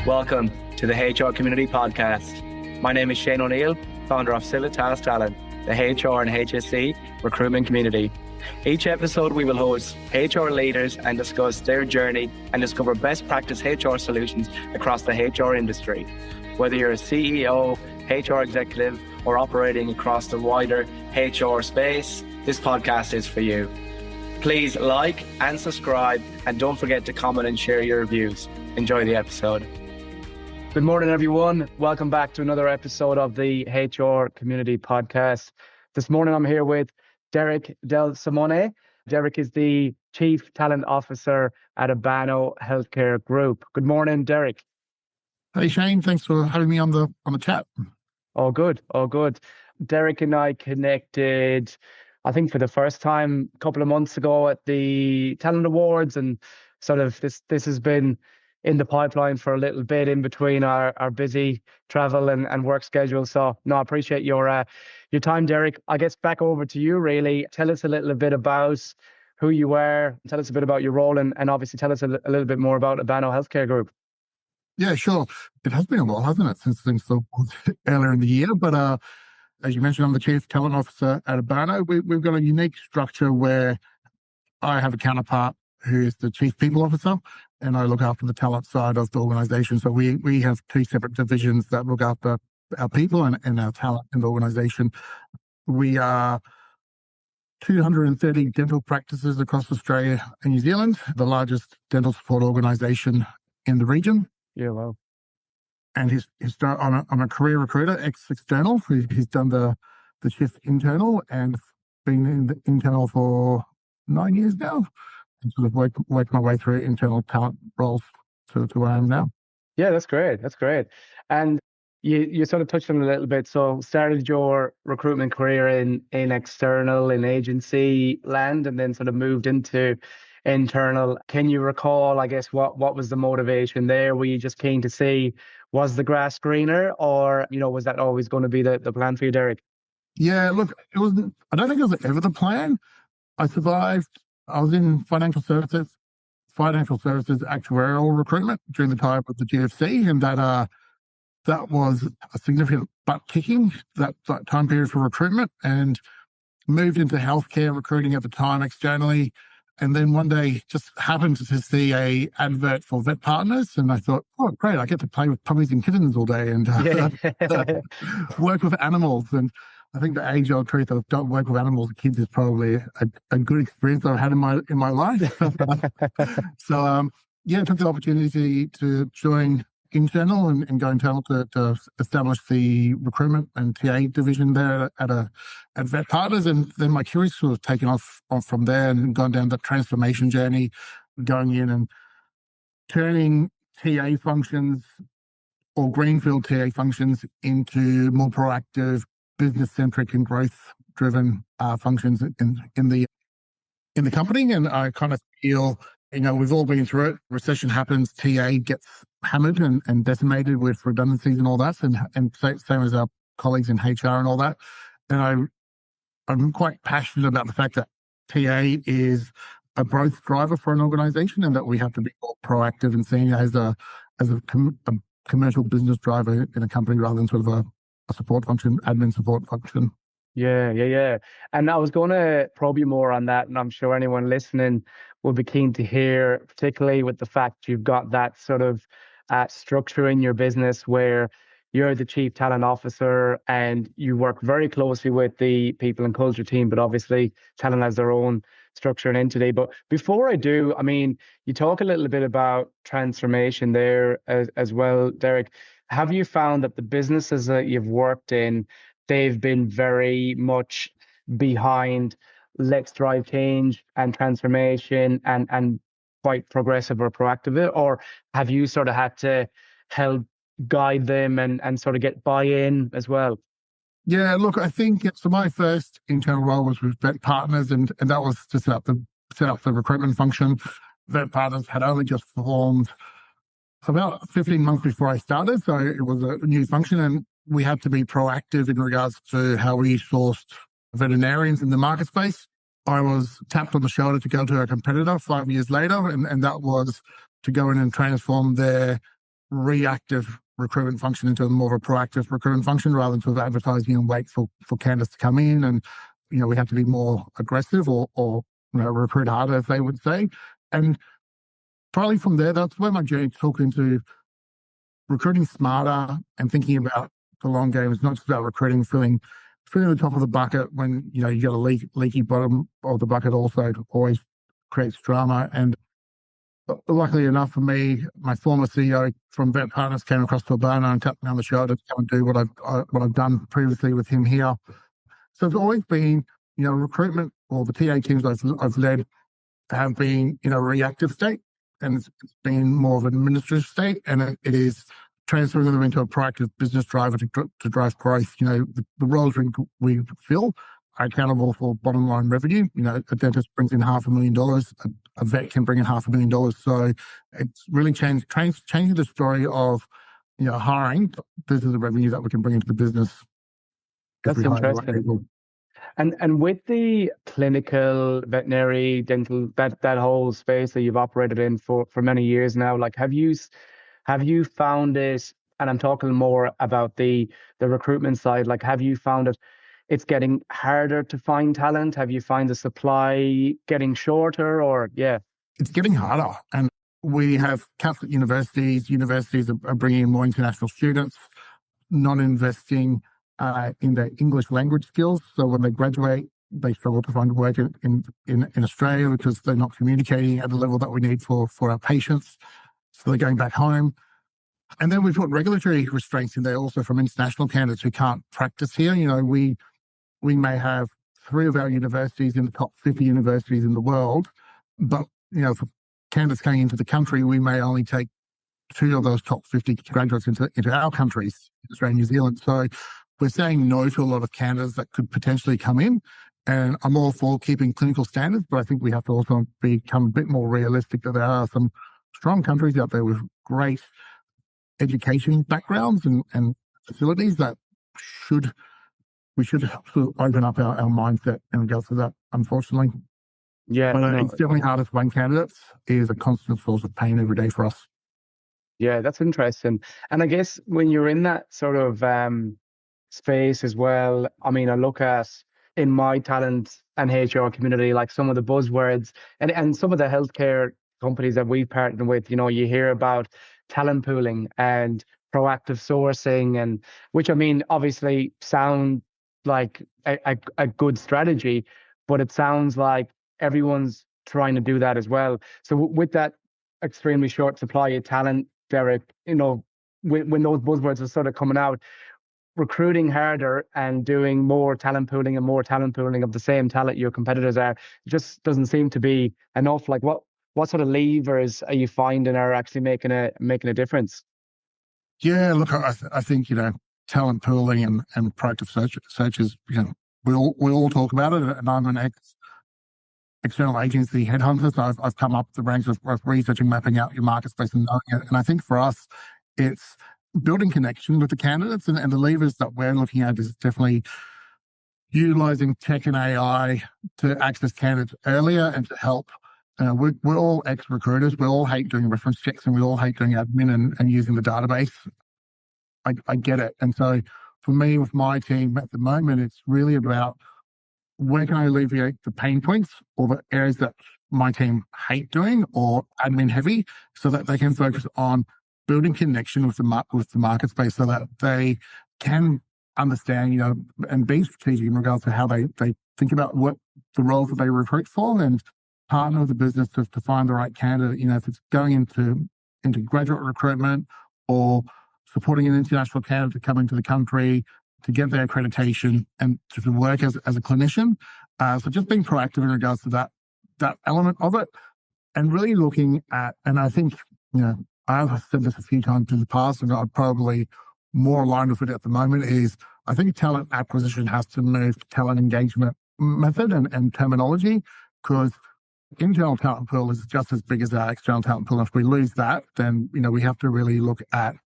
Welcome to the HR Community Podcast. My name is Shane O'Neill, founder of Silitas Talent, the HR and HSE recruitment community. Each episode we will host HR leaders and discuss their journey and discover best practice HR solutions across the HR industry. Whether you're a CEO, HR executive, or operating across the wider HR space, this podcast is for you. Please like and subscribe, and don't forget to comment and share your reviews. Enjoy the episode. Good morning, everyone. Welcome back to another episode of the HR Community Podcast. This morning, I'm here with Derek Del Simone. Derek is the Chief Talent Officer at Abano Healthcare Group. Good morning, Derek. Hey, Shane. Thanks for having me on the chat. All good. Derek and I connected, I think, for the first time a couple of months ago at the Talent Awards, and sort of this has been in the pipeline for a little bit in between our busy travel and work schedule. So no, I appreciate your time, Derek. I guess back over to you, really. Tell us a little bit about who you are. Tell us a bit about your role, and obviously tell us a little bit more about Abano Healthcare Group. Yeah, sure. It has been a while, hasn't it, since things started earlier in the year. But as you mentioned, I'm the Chief Talent Officer at Abano. We've got a unique structure where I have a counterpart who is the Chief People Officer, and I look after the talent side of the organization. So we have two separate divisions that look after our people and our talent in the organization. We are 230 dental practices across Australia and New Zealand, the largest dental support organization in the region. Yeah, wow. And I'm a career recruiter, ex-external. He's done the shift internal and been in the internal for 9 years now. And sort of worked my way through internal talent roles to where I am now. Yeah, that's great. And you sort of touched on it a little bit. So started your recruitment career in external, in agency land, and then sort of moved into internal. Can you recall, I guess, what was the motivation there? Were you just keen to see, was the grass greener, or, was that always going to be the plan for you, Derek? Yeah, look, I don't think it was ever the plan. I survived. I was in financial services actuarial recruitment during the time of the GFC, and that was a significant butt kicking, that time period for recruitment, and moved into healthcare recruiting at the time externally. And then one day just happened to see a advert for vet partners, and I thought, oh, great, I get to play with puppies and kittens all day and work with animals. And I think the age-old truth of don't work with animals and kids is probably a good experience I've had in my life. So, took the opportunity to join internal and go internal to establish the recruitment and TA division there at Vet Partners. And then my curiosity sort of taken off from there and gone down the transformation journey, going in and turning TA functions or greenfield TA functions into more proactive, business-centric and growth-driven functions in the company. And I kind of feel, we've all been through it. Recession happens, TA gets hammered and decimated with redundancies and all that, and same as our colleagues in HR and all that. And I'm quite passionate about the fact that TA is a growth driver for an organization, and that we have to be more proactive and seen as a commercial business driver in a company rather than sort of a support function, admin support function. Yeah. And I was going to probe you more on that, and I'm sure anyone listening will be keen to hear, particularly with the fact you've got that sort of structure in your business where you're the Chief Talent Officer and you work very closely with the people and culture team, but obviously talent has their own structure and entity. But before I do, you talk a little bit about transformation there as well, Derek. Have you found that the businesses that you've worked in, they've been very much behind let's drive change and transformation and quite progressive or proactive, or have you sort of had to help guide them and sort of get buy-in as well? Yeah, look, I think so. My first internal role was with Vet Partners, and that was to set up the recruitment function. Vet Partners had only just formed about 15 months before I started, so it was a new function, and we had to be proactive in regards to how we sourced veterinarians in the market space. I was tapped on the shoulder to go to a competitor 5 years later, and that was to go in and transform their reactive recruitment function into more of a proactive recruitment function rather than sort of advertising and wait for candidates to come in. And, we have to be more aggressive or recruit harder, as they would say. And probably from there, that's where my journey took into recruiting smarter and thinking about the long game. It's not just about recruiting, filling the top of the bucket when, you got a leaky bottom of the bucket also always creates drama. And luckily enough for me, my former CEO from Vet Partners came across to Abano and tapped me on the shoulder to come and do what I've done previously with him here. So it's always been, recruitment, or the TA teams I've led have been in a reactive state, and it's been more of an administrative state, and it is transferring them into a proactive business driver to drive growth. The roles we fill are accountable for bottom line revenue. A dentist brings in $500,000, a vet can bring in $500,000. So it's really changing the story of, hiring. This is the revenue that we can bring into the business. That's interesting. And with the clinical, veterinary, dental, that whole space that you've operated in for many years now, like have you found it, and I'm talking more about the recruitment side, like have you found it's getting harder to find talent? Have you found the supply getting shorter, or It's getting harder. And we have caps at universities. Universities are bringing in more international students, not investing in their English language skills. So when they graduate, they struggle to find work in Australia because they're not communicating at the level that we need for our patients. So they're going back home. And then we've put regulatory restraints in there also from international candidates who can't practice here. We may have 3 of our universities in the top 50 universities in the world, but, for candidates coming into the country, we may only take 2 of those top 50 graduates into our countries, Australia and New Zealand. So we're saying no to a lot of candidates that could potentially come in. And I'm all for keeping clinical standards, but I think we have to also become a bit more realistic that there are some strong countries out there with great education backgrounds and facilities that we should open up our mindset in regards to that, unfortunately. Yeah. But it's definitely harder to find candidates. It is a constant source of pain every day for us. Yeah, that's interesting. And I guess when you're in that sort of space as well, I mean, I look at in my talent and HR community, like some of the buzzwords and some of the healthcare companies that we've partnered with, you hear about talent pooling and proactive sourcing, and which, I mean, obviously sound like a good strategy, but it sounds like everyone's trying to do that as well. So with that extremely short supply of talent, Derek, when those buzzwords are sort of coming out, recruiting harder and doing more talent pooling of the same talent your competitors are, just doesn't seem to be enough. Like what sort of levers are you finding are actually making a difference? Yeah, look, I think, talent pooling and proactive searches, we all talk about it, and I'm an external agency headhunter, so I've come up the ranks of researching, mapping out your market space and knowing it. And I think for us, it's building connection with the candidates, and the levers that we're looking at is definitely utilizing tech and AI to access candidates earlier and to help. We're all ex-recruiters. We all hate doing reference checks, and we all hate doing admin and using the database. I get it. And so for me, with my team at the moment, it's really about where can I alleviate the pain points or the areas that my team hate doing or admin heavy, so that they can focus on building connection with the market space, so that they can understand, and be strategic in regards to how they think about what the roles that they recruit for, and partner with the business to find the right candidate. If it's going into graduate recruitment or supporting an international candidate to come into the country to get their accreditation and to work as a clinician. So just being proactive in regards to that element of it, and really looking at, and I think, I've said this a few times in the past, and I'm probably more aligned with it at the moment, is I think talent acquisition has to move to talent engagement method and terminology, because internal talent pool is just as big as our external talent pool. If we lose that, then, we have to really look at,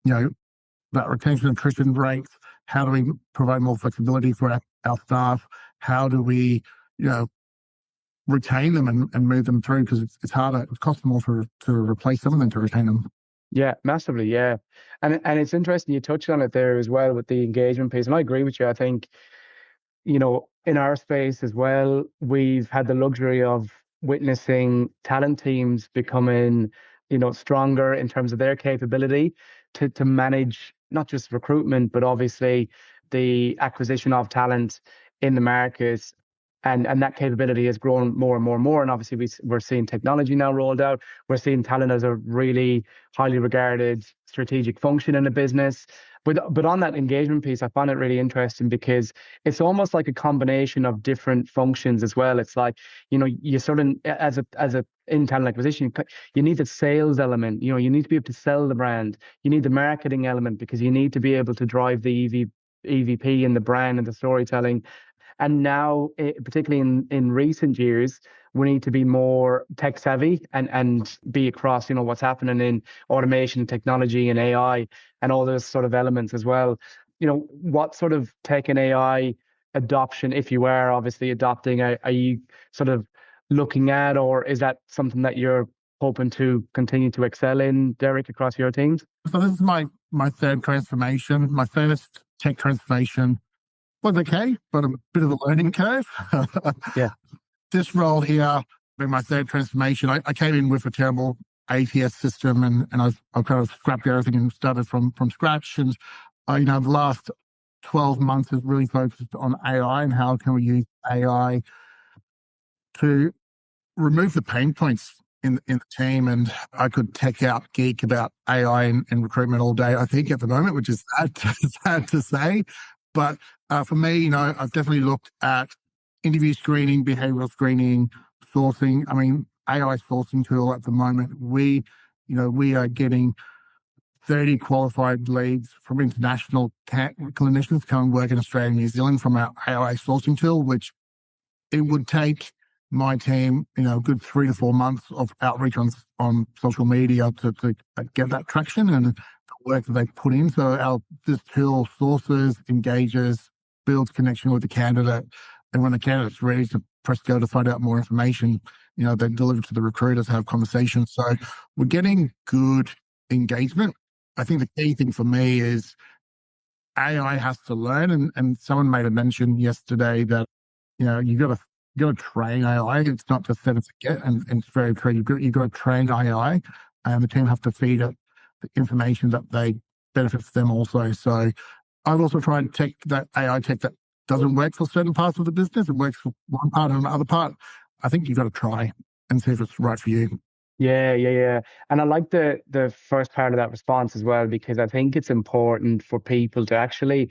that retention and attrition rates. How do we provide more flexibility for our staff? How do we, retain them and move them through? Because it's harder, it costs more to replace them than to retain them. Yeah, massively. Yeah. And it's interesting you touched on it there as well with the engagement piece. And I agree with you. I think, in our space as well, we've had the luxury of witnessing talent teams becoming, stronger in terms of their capability to manage not just recruitment, but obviously the acquisition of talent in the markets. And that capability has grown more and more and more. And obviously we're seeing technology now rolled out. We're seeing talent as a really highly regarded strategic function in a business. But on that engagement piece, I found it really interesting because it's almost like a combination of different functions as well. It's like, you sort of, as a in talent acquisition, you need the sales element. You need to be able to sell the brand. You need the marketing element because you need to be able to drive the EVP and the brand and the storytelling. And now, particularly in recent years, we need to be more tech savvy and be across, what's happening in automation, technology, and AI, and all those sort of elements as well. What sort of tech and AI adoption, if you are obviously adopting, are you sort of looking at, or is that something that you're hoping to continue to excel in, Derek, across your teams? So this is my third transformation. My first tech transformation was okay, but a bit of a learning curve. Yeah. This role here, being my third transformation, I came in with a terrible ATS system, and I've kind of scrapped everything and started from scratch. And the last 12 months is really focused on AI and how can we use AI to remove the pain points in the team. And I could tech out geek about AI and recruitment all day, I think, at the moment, which is sad to say. But for me, I've definitely looked at interview screening, behavioral screening, sourcing. I mean, AI sourcing tool at the moment, we are getting 30 qualified leads from international clinicians to come and work in Australia and New Zealand from our AI sourcing tool, which it would take my team, a good 3 to 4 months of outreach on social media to get that traction and the work that they put in. So this tool sources, engages, builds connection with the candidate. And when the candidate's ready to press go to find out more information, they deliver to the recruiters, have conversations. So we're getting good engagement. I think the key thing for me is AI has to learn. And someone made a mention yesterday that, you got to train AI. It's not just set and forget. And it's very true. You've got to train AI, and the team have to feed it the information that they benefit for them also. So I've also tried that AI tech that doesn't work for certain parts of the business. It works for one part and another part. I think you've got to try and see if it's right for you. Yeah. And I like the first part of that response as well, because I think it's important for people to actually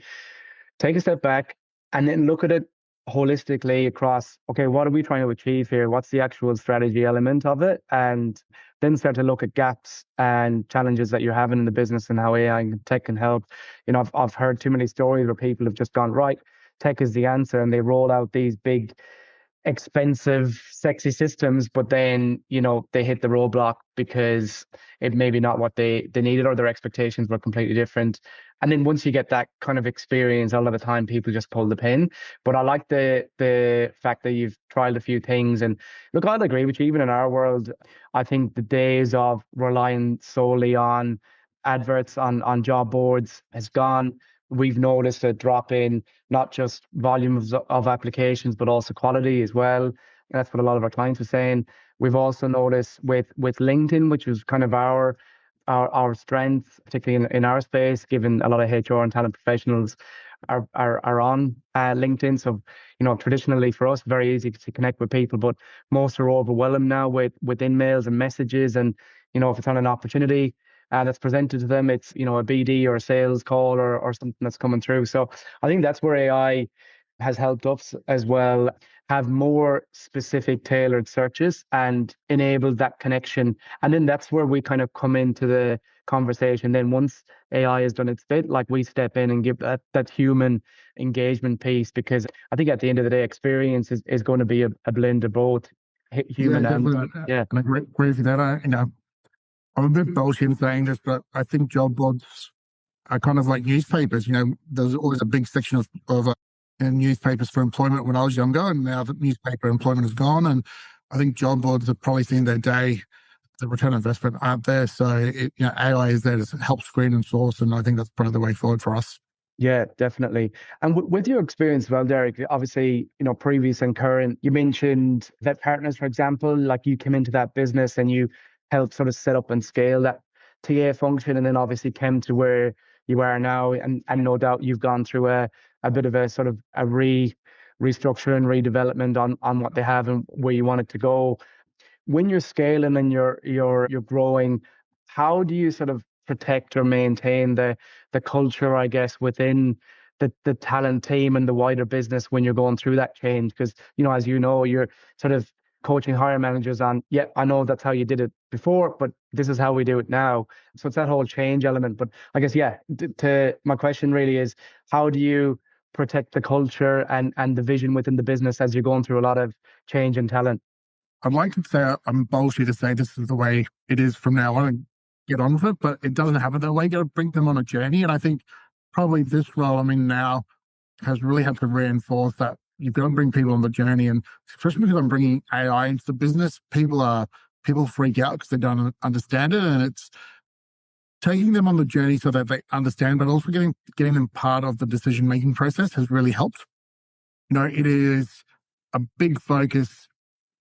take a step back and then look at it holistically across, okay, what are we trying to achieve here? What's the actual strategy element of it? And then start to look at gaps and challenges that you're having in the business and how AI and tech can help. I've heard too many stories where people have just gone, right, tech is the answer, and they roll out these big expensive, sexy systems, but then, they hit the roadblock because it may be not what they needed, or their expectations were completely different. And then once you get that kind of experience, a lot of the time people just pull the pin. But I like the fact that you've tried a few things. And look, I'll agree with you, even in our world, I think the days of relying solely on adverts on job boards has gone. We've noticed a drop in not just volume of applications, but also quality as well. That's what a lot of our clients are saying. We've also noticed with LinkedIn, which was kind of our strength, particularly in our space, given a lot of HR and talent professionals are on LinkedIn. So, traditionally for us, very easy to connect with people, but most are overwhelmed now with emails and messages. And, if it's on an opportunity that's presented to them, it's, a BD or a sales call or something that's coming through. So I think that's where AI has helped us as well have more specific tailored searches and enabled that connection. And then that's where we kind of come into the conversation. Then once AI has done its bit, like, we step in and give that human engagement piece, because I think at the end of the day, experience is going to be a blend of both human and yeah. And I agree with that. I'm a bit bullshit in saying this, but I think job boards are kind of like newspapers. There's always a big section of newspapers for employment when I was younger, and now the newspaper employment is gone. And I think job boards have probably seen their day the return on investment aren't there. So AI is there to help screen and source, and I think that's probably the way forward for us. Yeah, definitely. And with your experience, as well, Derek, obviously, previous and current, you mentioned vet partners, for example, like you came into that business and you helped sort of set up and scale that TA function, and then obviously came to where you are now. And no doubt you've gone through a bit of a sort of a restructure and redevelopment on what they have and where you want it to go. When you're scaling and you're growing, how do you sort of protect or maintain the culture, I guess, within the talent team and the wider business when you're going through that change? Because, as you know, you're sort of coaching hire managers on, yeah, I know that's how you did it before, but this is how we do it now. So it's that whole change element. But I guess, yeah, to my question really is, how do you protect the culture and the vision within the business as you're going through a lot of change in talent? I'd like to say I'm boldly to say this is the way it is from now on and get on with it, but it doesn't happen that way. You got to bring them on a journey. And I think probably this role I'm in now has really had to reinforce that you've got to bring people on the journey. And especially because I'm bringing AI into the business, people freak out because they don't understand it. And it's taking them on the journey so that they understand, but also getting them part of the decision-making process has really helped. It is a big focus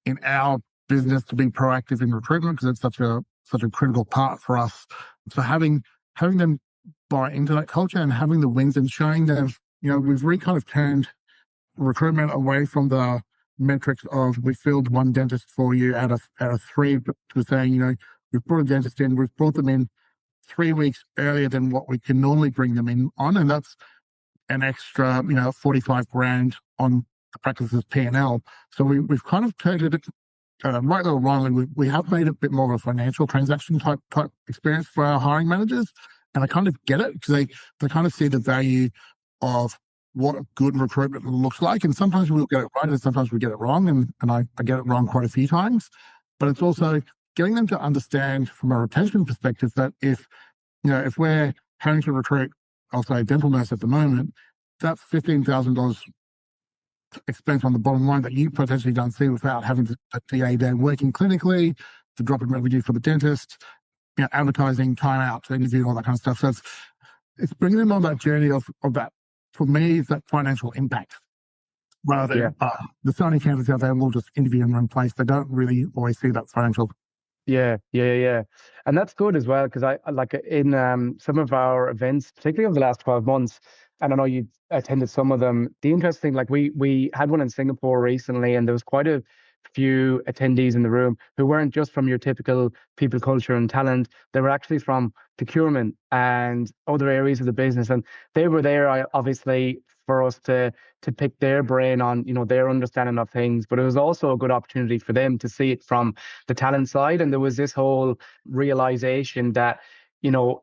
in our business to be proactive in recruitment because it's such a critical part for us. So having them buy into that culture and having the wins and showing them, we've really kind of turned recruitment away from the metrics of we filled one dentist for you out of three, but to saying, we've brought a dentist in, we've brought them in 3 weeks earlier than what we can normally bring them in on, and that's an extra, 45 grand on the practice's P&L. So we've kind of turned it, right or wrongly, we have made it a bit more of a financial transaction type experience for our hiring managers. And I kind of get it because they kind of see the value of what a good recruitment looks like. And sometimes we'll get it right and sometimes we get it wrong. And I get it wrong quite a few times. But it's also getting them to understand from a retention perspective that if we're having to recruit, I'll say a dental nurse at the moment, that's $15,000 expense on the bottom line that you potentially don't see without having the TA there working clinically, the drop in revenue for the dentist, advertising, time out to interview, all that kind of stuff. So it's bringing them on that journey of that. For me, is that financial impact rather than the so many candidates out there will just interview and run place. They don't really always see that financial. Yeah. And that's good as well, because I like in some of our events, particularly over the last 12 months, and I know you attended some of them. The interesting, like we had one in Singapore recently, and there was quite a few attendees in the room who weren't just from your typical people, culture, and talent. They were actually from procurement and other areas of the business, and they were there, obviously, for us to pick their brain on their understanding of things. But it was also a good opportunity for them to see it from the talent side, and there was this whole realization that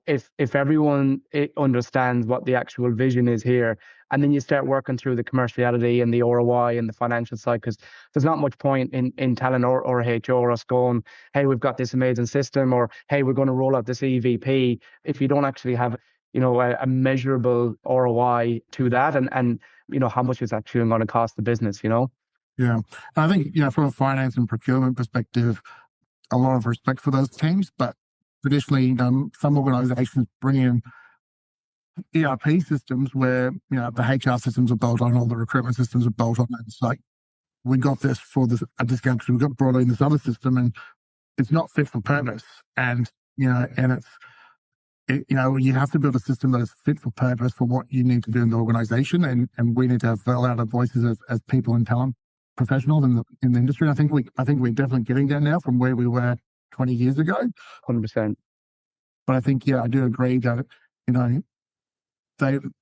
if everyone understands what the actual vision is here, and then you start working through the commerciality and the ROI and the financial side, because there's not much point in talent or HR us going, hey, we've got this amazing system, or hey, we're going to roll out this EVP, if you don't actually have a measurable ROI to that, and how much it's actually going to cost the business. Yeah, I think from a finance and procurement perspective, a lot of respect for those teams, but traditionally, some organizations bring in ERP systems where the HR systems are built on, all the recruitment systems are built on, and it's like, we got this for this a discount because we got brought in this other system, and it's not fit for purpose. And and you have to build a system that is fit for purpose for what you need to do in the organization, and we need to have louder voices as people and talent professionals in the industry. And I think we're definitely getting there now from where we were 20 years ago. 100%. But I think, I do agree that,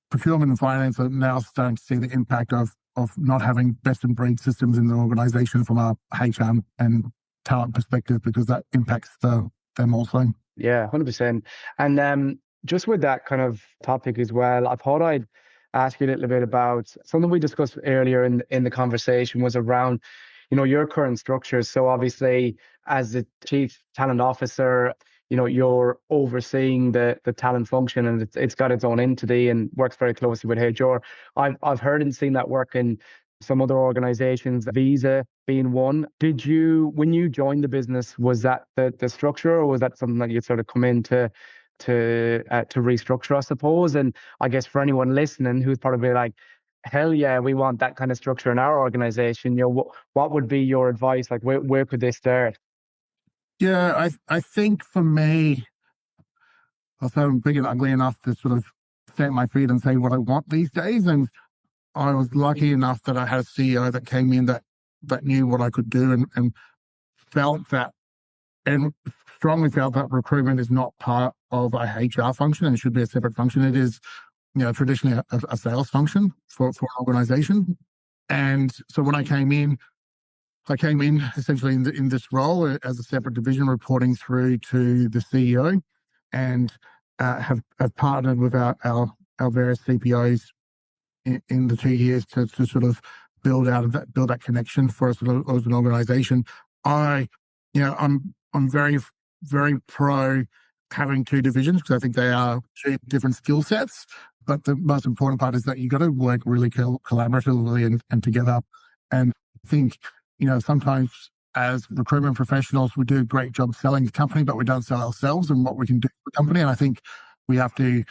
procurement and finance are now starting to see the impact of not having best in breed systems in the organization from a HR and talent perspective, because that impacts them also. Yeah, 100%. And just with that kind of topic as well, I thought I'd ask you a little bit about something we discussed earlier in the conversation, was around your current structures. So obviously, as the chief talent officer, you're overseeing the talent function, and it's got its own entity and works very closely with HR. I've heard and seen that work in some other organizations, Visa being one. Did you, when you joined the business, was that the structure, or was that something that you'd sort of come in to restructure, I suppose? And I guess for anyone listening who's probably like, hell yeah, we want that kind of structure in our organization, what would be your advice? Like, where could they start? Yeah, I think for me, I'm big and ugly enough to sort of stamp my feet and say what I want these days. And I was lucky enough that I had a CEO that came in that knew what I could do, and felt that, and strongly felt that recruitment is not part of a HR function and it should be a separate function. It is, traditionally a sales function for an organization. And so when I came in essentially in this role as a separate division, reporting through to the CEO, and have partnered with our various CPOs in the 2 years to sort of build that connection for us as an organization. I'm very, very pro having two divisions, because I think they are two different skill sets. But the most important part is that you got to work really collaboratively and together. And I think, sometimes as recruitment professionals, we do a great job selling the company, but we don't sell ourselves and what we can do for the company. And I think we have to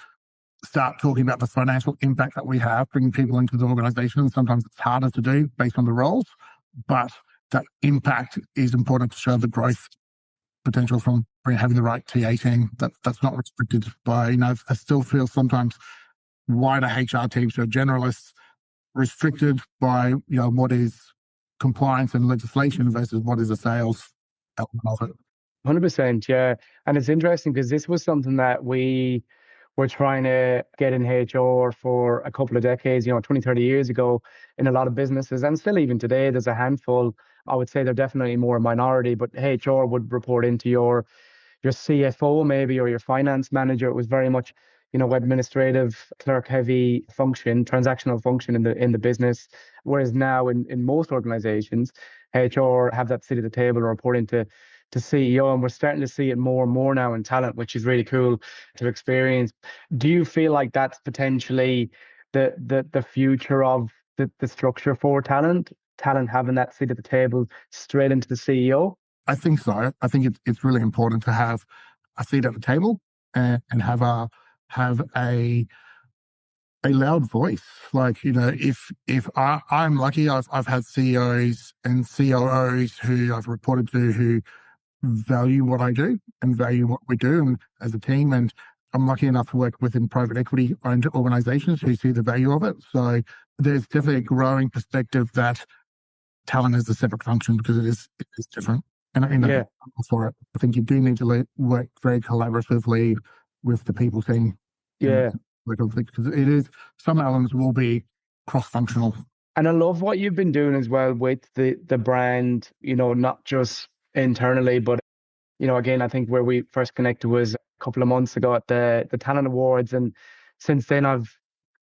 start talking about the financial impact that we have, bringing people into the organization. And sometimes it's harder to do based on the roles, but that impact is important to show the growth potential from having the right TA team that's not restricted by, I still feel sometimes wider HR teams who are generalists, restricted by, what is compliance and legislation versus what is a sales element of it. 100%, yeah. And it's interesting because this was something that we were trying to get in HR for a couple of decades, 20, 30 years ago in a lot of businesses. And still even today, there's a handful. I would say they're definitely more a minority, but HR would report into your CFO maybe, or your finance manager. It was very much, administrative, clerk heavy function, transactional function in the business. Whereas now in most organizations, HR have that seat at the table and report into CEO, and we're starting to see it more and more now in talent, which is really cool to experience. Do you feel like that's potentially the future of the structure for talent having that seat at the table straight into the CEO? I think so. I think it's really important to have a seat at the table and have a loud voice. Like, if I'm lucky, I've had CEOs and COOs who I've reported to who value what I do and value what we do and as a team. And I'm lucky enough to work within private equity owned organizations who see the value of it. So there's definitely a growing perspective that talent is a separate function, because it is different. And yeah, for it, I think you do need to work very collaboratively with the people team. Yeah. Because it is, some elements will be cross-functional. And I love what you've been doing as well with the brand, not just internally, but, again, I think where we first connected was a couple of months ago at the Talent Awards. And since then, I've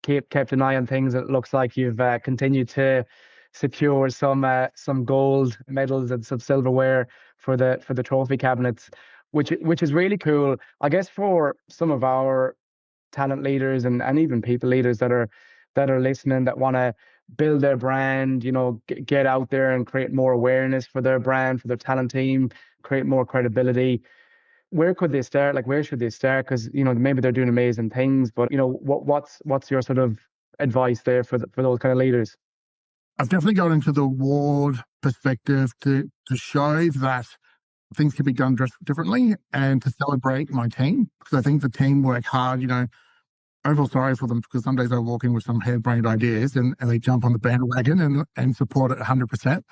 kept an eye on things. It looks like you've continued to secure some gold medals and some silverware for the trophy cabinets, which is really cool. I guess for some of our talent leaders and even people leaders that are listening, that want to build their brand, get out there and create more awareness for their brand, for their talent team, create more credibility. Where could they start? Like, where should they start? Because, maybe they're doing amazing things, but, what's your sort of advice there for those kind of leaders? I've definitely gone into the award perspective to show that things can be done differently and to celebrate my team, because I think the team work hard. I feel sorry for them, because some days I walk in with some harebrained ideas and they jump on the bandwagon and support it 100%.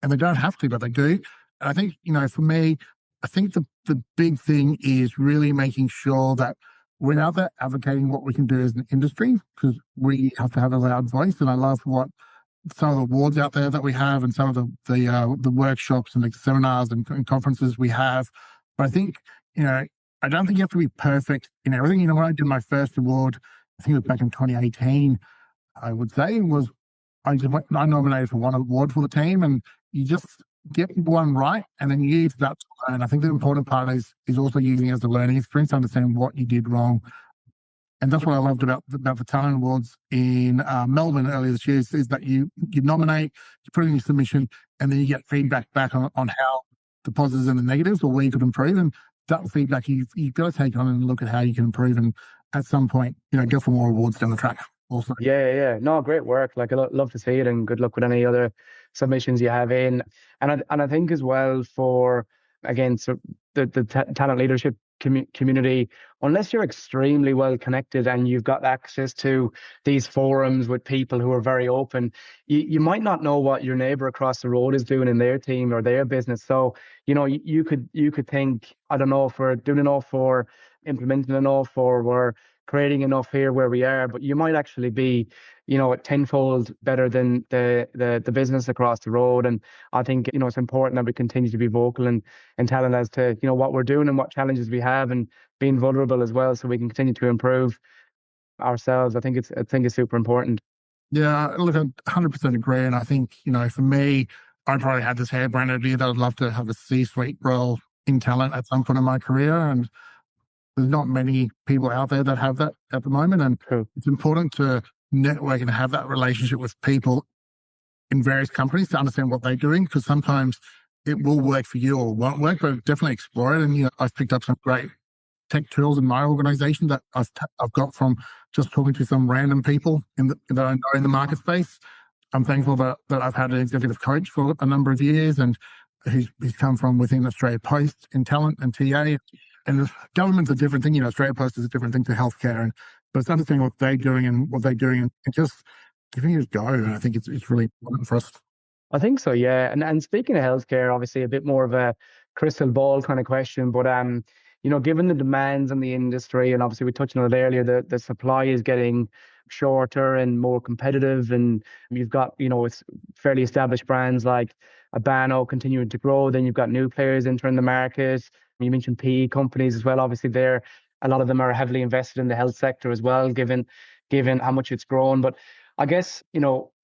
And they don't have to, but they do. And I think, for me, I think the big thing is really making sure that we're out there advocating what we can do as an industry, because we have to have a loud voice. And I love what some of the awards out there that we have, and some of the workshops and the seminars and conferences we have. But I think, I don't think you have to be perfect in everything. When I did my first award, I think it was back in 2018, I would say, I nominated for one award for the team, and you just get one right and then use that to learn. I think the important part is also using it as a learning experience to understand what you did wrong, And that's what I loved about the Talent Awards in Melbourne earlier this year is that you nominate, you put in your submission, and then you get feedback back on how the positives and the negatives or where you could improve. And that feedback you've got to take on and look at how you can improve. And at some point, go for more awards down the track also. Yeah. No, great work. Like, I love to see it, and good luck with any other submissions you have in. And I think as well for, again, so the talent leadership community, unless you're extremely well connected and you've got access to these forums with people who are very open, you might not know what your neighbor across the road is doing in their team or their business. So, you could think, I don't know if we're doing enough or implementing enough or we're creating enough here where we are, but you might actually be, tenfold better than the business across the road. And I think, it's important that we continue to be vocal and telling as to, what we're doing and what challenges we have, and being vulnerable as well, so we can continue to improve ourselves. I think it's super important. Yeah, look, I 100% agree. And I think, for me, I probably had this harebrained idea that I'd love to have a C-suite role in talent at some point in my career. And there's not many people out there that have that at the moment. And It's important to network and have that relationship with people in various companies to understand what they're doing, because sometimes it will work for you or won't work, but definitely explore it. And, I've picked up some great tech tools in my organization that I've got from just talking to some random people that I know in the market space. I'm thankful that I've had an executive coach for a number of years, and he's come from within Australia Post in talent and TA. And the government's a different thing. Australia Post is a different thing to healthcare. But it's understanding what they're doing and just giving it a go. And I think it's really important for us. I think so, yeah. And speaking of healthcare, obviously a bit more of a crystal ball kind of question, but given the demands in the industry, and obviously we touched on it earlier, the supply is getting shorter and more competitive, and you've got, it's fairly established brands like Abano continuing to grow. Then you've got new players entering the market. You mentioned PE companies as well. Obviously, a lot of them are heavily invested in the health sector as well, given how much it's grown. But I guess,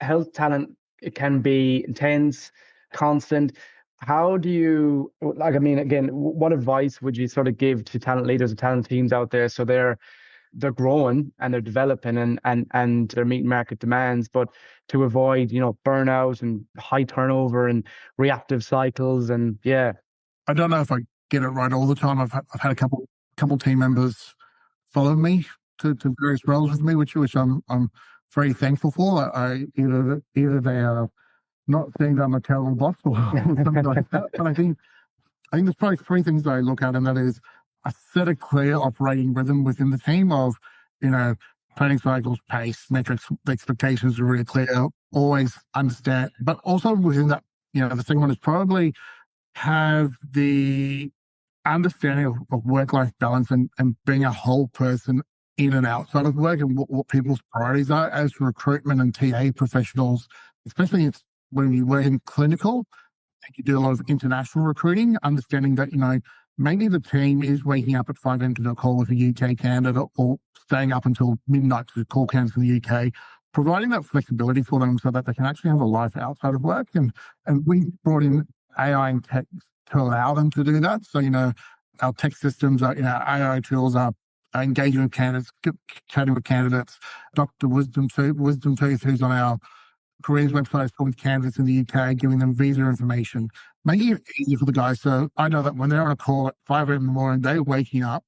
health talent, it can be intense, constant. How do you, again, what advice would you sort of give to talent leaders and talent teams out there? So they're growing and they're developing and they're meeting market demands, but to avoid, burnout and high turnover and reactive cycles. And yeah. I don't know if I get it right all the time. I've had a couple team members follow me to various roles with me, which I'm very thankful for. Either they are not saying that I'm a terrible boss or something like that. But I think there's probably three things that I look at, and that is a set a clear operating rhythm within the team of, planning cycles, pace, metrics, the expectations are really clear, always understand. But also within that, the second one is probably have the understanding of work-life balance and being a whole person in and outside of work, and what people's priorities are as recruitment and TA professionals, especially when you work in clinical, and you do a lot of international recruiting, understanding that, maybe the team is waking up at 5 a.m. to do a call with a UK candidate or staying up until midnight to call candidates in the UK, providing that flexibility for them so that they can actually have a life outside of work. And we brought in AI and tech to allow them to do that. So, our tech systems are, AI tools are engaging with candidates, chatting with candidates. Dr. Wisdom Tooth, who's on our careers website, talking with candidates in the UK, giving them visa information, making it easy for the guys. So I know that when they're on a call at 5 a.m. in the morning, they're waking up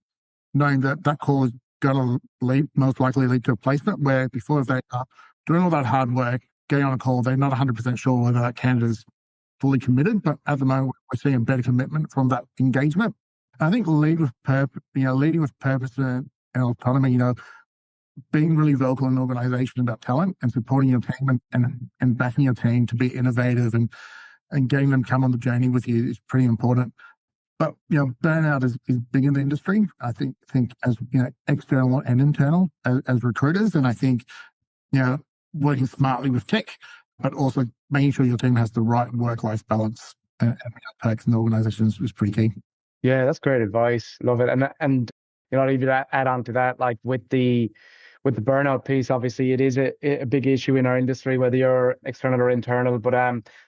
knowing that call is going to most likely lead to a placement, where before they are doing all that hard work, getting on a call, they're not 100% sure whether that candidate is fully committed. But at the moment, we're seeing a better commitment from that engagement. I think leading with purpose and autonomy, being really vocal in an organization about talent and supporting your team and backing your team to be innovative and getting them come on the journey with you is pretty important. But, burnout is big in the industry. I think as, external and internal as recruiters. And I think, working smartly with tech, but also making sure your team has the right work-life balance and perks in the organization is pretty key. Yeah, that's great advice. Love it. And even add on to that, like with the burnout piece, obviously it is a big issue in our industry, whether you're external or internal. But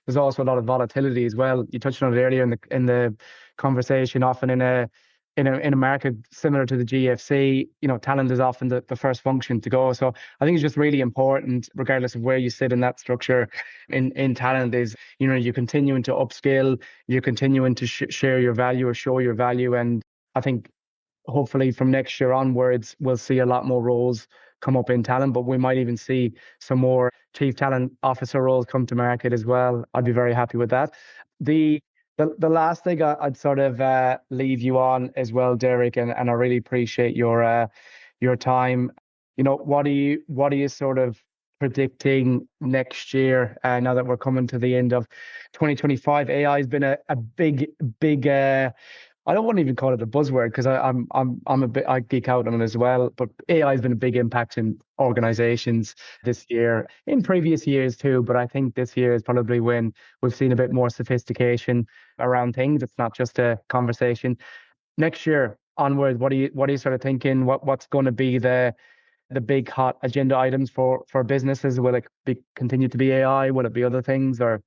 there's also a lot of volatility as well. You touched on it earlier in the conversation. Often in a in a market similar to the GFC, talent is often the first function to go. So I think it's just really important, regardless of where you sit in that structure in talent, is, you're continuing to upskill, you're continuing to share your value or show your value. And I think hopefully from next year onwards, we'll see a lot more roles come up in talent, but we might even see some more chief talent officer roles come to market as well. I'd be very happy with that. The last thing I'd sort of leave you on as well, Derek, and I really appreciate your time. What are you sort of predicting next year? Now that we're coming to the end of 2025, AI has been a big I don't want to even call it a buzzword, because I geek out on it as well. But AI has been a big impact in organizations this year, in previous years too. But I think this year is probably when we've seen a bit more sophistication around things. It's not just a conversation. Next year onwards, what are you sort of thinking? What's going to be the big hot agenda items for businesses? Will it continue to be AI? Will it be other things? Or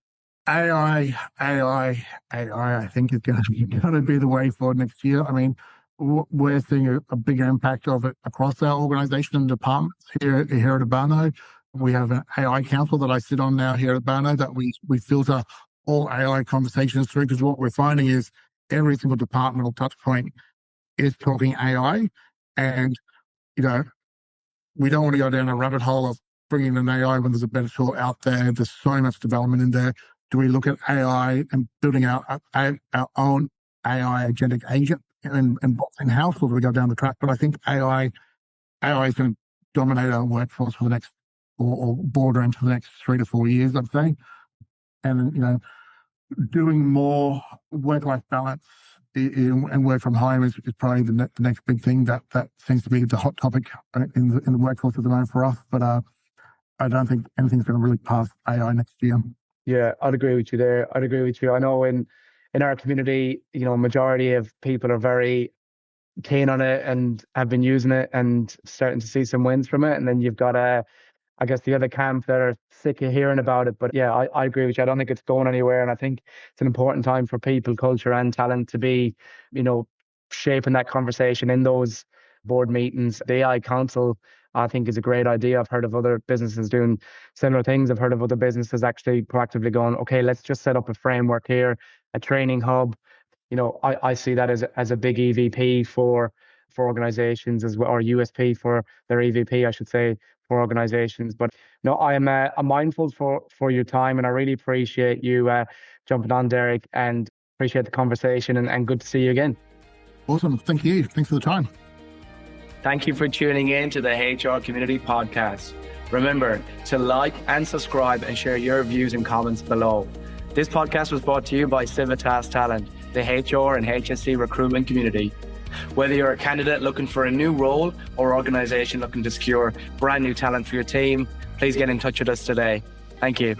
AI, I think is going to be the way forward next year. I mean, we're seeing a bigger impact of it across our organisation and departments here at Abano. We have an AI council that I sit on now here at Abano that we filter all AI conversations through, because what we're finding is every single departmental touch point is talking AI, and we don't want to go down a rabbit hole of bringing an AI when there's a better tool out there. There's so much development in there. Do we look at AI and building our own AI agentic agent and bots in-house, or do we go down the track? But I think AI is going to dominate our workforce for the next, or border into the next 3 to 4 years, I'd say. And, doing more work-life balance and work from home is probably the next big thing that seems to be the hot topic in the workforce at the moment for us. But I don't think anything's going to really pass AI next year. Yeah, I'd agree with you there. I'd agree with you. I know in our community, majority of people are very keen on it and have been using it and starting to see some wins from it. And then you've got I guess the other camp that are sick of hearing about it. But yeah, I agree with you. I don't think it's going anywhere. And I think it's an important time for people, culture and talent to be, shaping that conversation in those board meetings. The AI Council, I think, is a great idea. I've heard of other businesses doing similar things. I've heard of other businesses actually proactively going, okay, let's just set up a framework here, a training hub. I see that as a big EVP for organizations as well, or USP for their EVP, I should say, for organizations. But I'm mindful for your time, and I really appreciate you jumping on, Derek, and appreciate the conversation, and good to see you again. Awesome. Thank you. Thanks for the time. Thank you for tuning in to the HR Community Podcast. Remember to like and subscribe and share your views and comments below. This podcast was brought to you by Civitas Talent, the HR and HSC recruitment community. Whether you're a candidate looking for a new role or organization looking to secure brand new talent for your team, please get in touch with us today. Thank you.